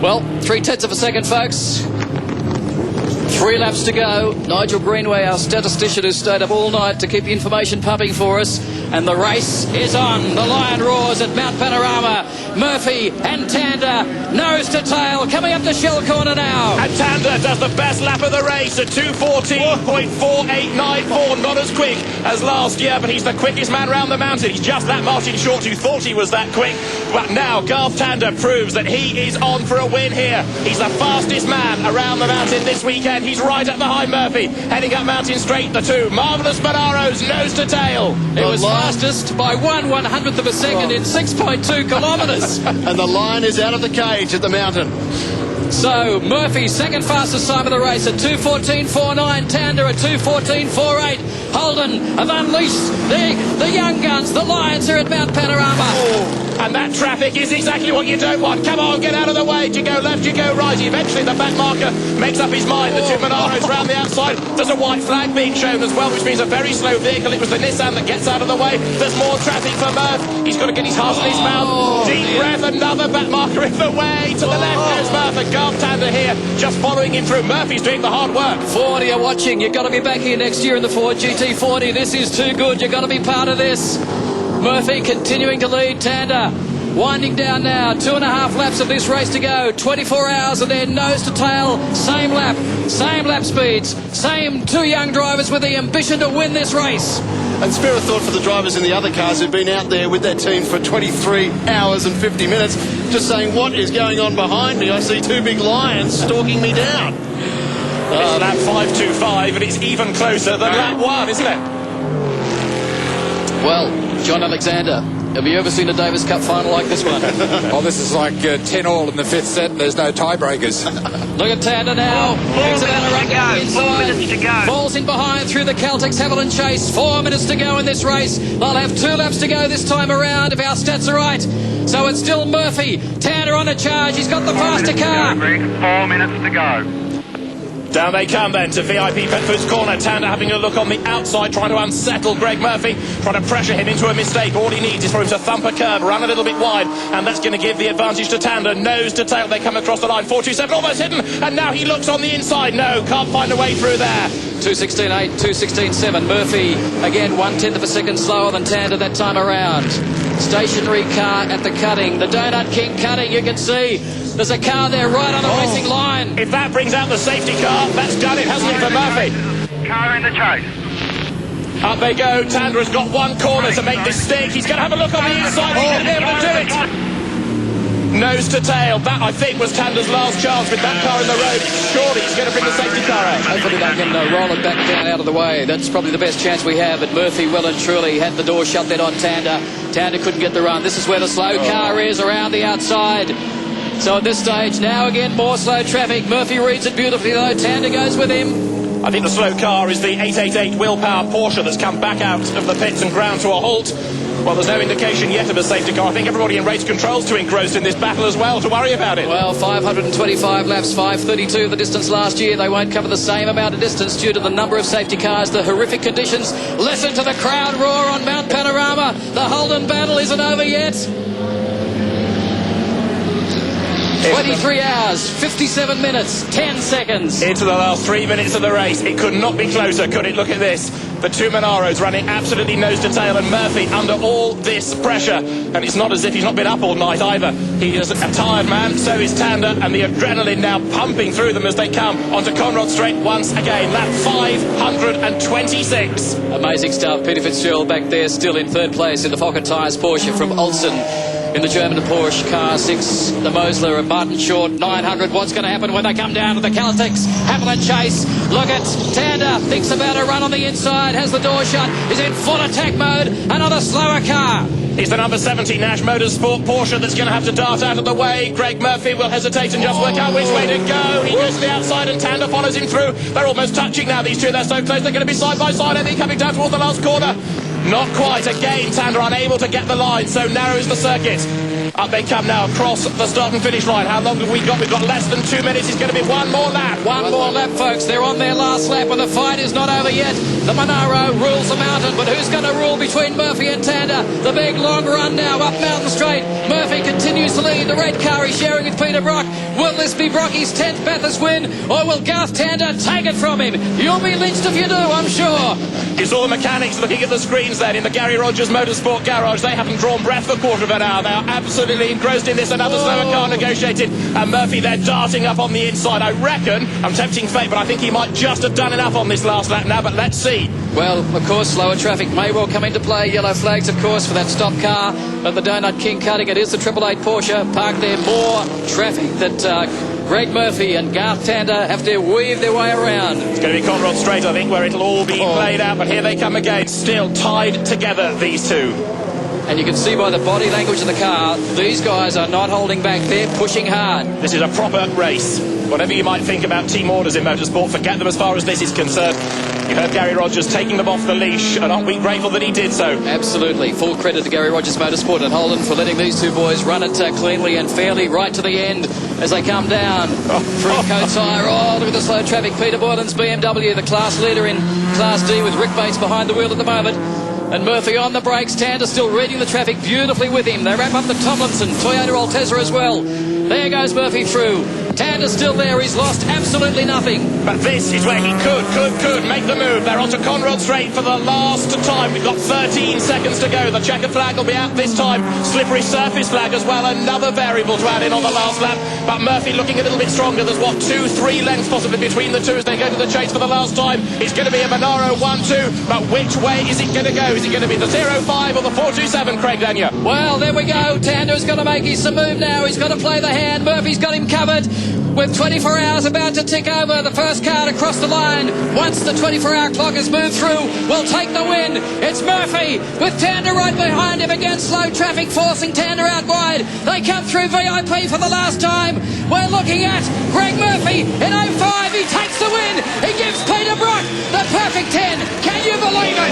Well, 0.3 of a second, folks. 3 laps to go. Nigel Greenway, our statistician, who stayed up all night to keep the information pumping for us. And the race is on. The Lion roars at Mount Panorama. Murphy and Tander, nose to tail, coming up the shell corner now. And Tander does the best lap of the race at 2:14.4894. Not as quick as last year, but he's the quickest man round the mountain. He's just that Martin Short, who thought he was that quick. But now Garth Tander proves that he is on for a win here. He's the fastest man around the mountain this weekend. He's right up behind Murphy, heading up Mountain Straight, the two marvellous Monaros, nose to tail. It was fastest by 1/100th of a second in 6.2 kilometres. And the Lion is out of the cage at the mountain. So Murphy, second fastest time of the race at 2:14.49. Tander at 2:14.48. Holden have unleashed the young guns. The Lions are at Mount Panorama. And that traffic is exactly what you don't want. Come on, get out of the way. Do you go left, do you go right? Eventually the back marker makes up his mind. The two Monaros round the outside. There's a white flag being shown as well, which means a very slow vehicle. It was the Nissan that gets out of the way. There's more traffic for Murph. He's got to get his heart in his mouth. Deep breath, another back marker in the way. To the left goes Murph, and Garth Tander here just following him through. Murphy's doing the hard work. Ford, you're watching. You've got to be back here next year in the Ford GT40. This is too good. You've got to be part of this. Murphy continuing to lead Tander. Winding down now, 2.5 laps of this race to go, 24 hours, and then nose to tail, same lap speeds, same two young drivers with the ambition to win this race. And spare a thought for the drivers in the other cars who've been out there with their team for 23 hours and 50 minutes, just saying, what is going on behind me? I see two big lions stalking me down. It's lap 5.25, and it's even closer than lap 1, isn't it? Well, John Alexander, have you ever seen a Davis Cup final like this one? Oh, this is like 10-all in the 5th set, and there's no tiebreakers. Look at Tander now. 4 minutes to go. Falls in behind through the Caltex Haviland Chase. 4 minutes to go in this race. They'll have 2 laps to go this time around if our stats are right. So it's still Murphy. Tander on a charge. He's got the faster car. 4 minutes to go. Down they come then to VIP Pet Foods corner. Tander having a look on the outside, trying to unsettle Greg Murphy, trying to pressure him into a mistake. All he needs is for him to thump a curb, run a little bit wide, and that's going to give the advantage to Tander. Nose to tail, they come across the line. 4.27, almost hidden, and now he looks on the inside. No, can't find a way through there. 2:16.8, 2:16.7. Murphy again 1/10 of a second slower than Tander that time around. Stationary car at the cutting, the Donut King cutting. You can see there's a car there right on the racing line. If that brings out the safety car, that's done it, hasn't it, for Murphy? Car in the chase. Up they go. Tander has got one corner to make this stick. He's going to have a look on the inside. He's going to be able to do it. Nose to tail. That, I think, was Tander's last chance with that car in the road. Surely he's going to bring the safety car out. Hopefully they can roll it back down out of the way. That's probably the best chance we have. But Murphy well and truly had the door shut then on Tander. Tander couldn't get the run. This is where the slow car is, around the outside. So at this stage, now again, more slow traffic. Murphy reads it beautifully, though. Tander goes with him. I think the slow car is the 888 Willpower Porsche that's come back out of the pits and ground to a halt. Well, there's no indication yet of a safety car. I think everybody in race control's too engrossed in this battle as well to worry about it. Well, 525 laps, 532 the distance last year. They won't cover the same amount of distance due to the number of safety cars, the horrific conditions. Listen to the crowd roar on Mount Panorama. The Holden battle isn't over yet. 23 hours, 57 minutes, 10 seconds. Into the last 3 minutes of the race. It could not be closer, could it? Look at this. The two Monaros running absolutely nose to tail, and Murphy under all this pressure. And it's not as if he's not been up all night either. He is a tired man, so is Tander, and the adrenaline now pumping through them as they come onto Conrod Straight once again. Lap 526. Amazing stuff. Peter Fitzgerald back there, still in third place in the Fokker Tyres Porsche from Olsen. In the German Porsche car 6, the Mosler of Martin Short, 900. What's going to happen when they come down to the Caltex Haviland Chase? Look at Tander, thinks about a run on the inside, has the door shut, is in full attack mode, another slower car. It's the number 70 Nash Motorsport Porsche that's going to have to dart out of the way. Greg Murphy will hesitate and just work out which way to go. He goes to the outside and Tander follows him through. They're almost touching now, these two. They're so close, they're going to be side by side. I think coming down towards the last corner. Not quite. Again, Tander unable to get the line, so narrows the circuit. Up they come now across the start and finish line. How long have we got? We've got less than 2 minutes. It's going to be one more lap. One more lap, folks. They're on their last lap and the fight is not over yet. The Monaro rules the mountain, but who's going to rule between Murphy and Tander? The big long run now up Mountain Straight. Murphy continues to lead. The red car is sharing with Peter Brock. Will this be Brocky's 10th Bathurst win, or will Garth Tander take it from him? You'll be lynched if you do, I'm sure. You saw the mechanics looking at the screens then in the Garry Rogers Motorsport garage. They haven't drawn breath for a quarter of an hour. They are absolutely engrossed in this. Another slower car negotiated, and Murphy there darting up on the inside. I reckon, I'm tempting fate, but I think he might just have done enough on this last lap now, but let's see. Well, of course, slower traffic may well come into play. Yellow flags, of course, for that stop car at the Donut King cutting. It is the 888 Porsche parked there. More traffic that Greg Murphy and Garth Tander have to weave their way around. It's going to be Conrod Straight, I think, where it'll all be played out, but here they come again, still tied together, these two. And you can see by the body language of the car, these guys are not holding back, they're pushing hard. This is a proper race. Whatever you might think about team orders in motorsport, forget them as far as this is concerned. You heard Garry Rogers taking them off the leash, and aren't we grateful that he did so? Absolutely. Full credit to Garry Rogers Motorsport and Holden for letting these two boys run it cleanly and fairly right to the end as they come down through Coates Hire. Oh, look at the slow traffic. Peter Boylan's BMW, the class leader in Class D, with Rick Bates behind the wheel at the moment. And Murphy on the brakes. Tander still reading the traffic beautifully with him. They wrap up the Tomlinson Toyota Altezza as well. There goes Murphy through. Tander's still there. He's lost absolutely nothing. But this is where he could make the move. They're onto Conrod Straight for the last time. We've got 13 seconds to go. The checkered flag will be out this time. Slippery surface flag as well. Another variable to add in on the last lap. But Murphy looking a little bit stronger. There's, 2-3 lengths possibly between the two as they go to the chase for the last time. It's going to be a Monaro 1-2. But which way is it going to go? Is it going to be the 0-5 or the 4-2-7, Craig Daniel? Well, there we go. Tander's got to make his move now. He's got to play the hand. Murphy's got him covered. With 24 hours about to tick over, the first car to cross the line, once the 24-hour clock has moved through, will take the win. It's Murphy with Tander right behind him against slow traffic, forcing Tander out wide. They come through VIP for the last time. We're looking at Greg Murphy in 05. He takes the win. He gives Peter Brock the perfect 10. Can you believe it?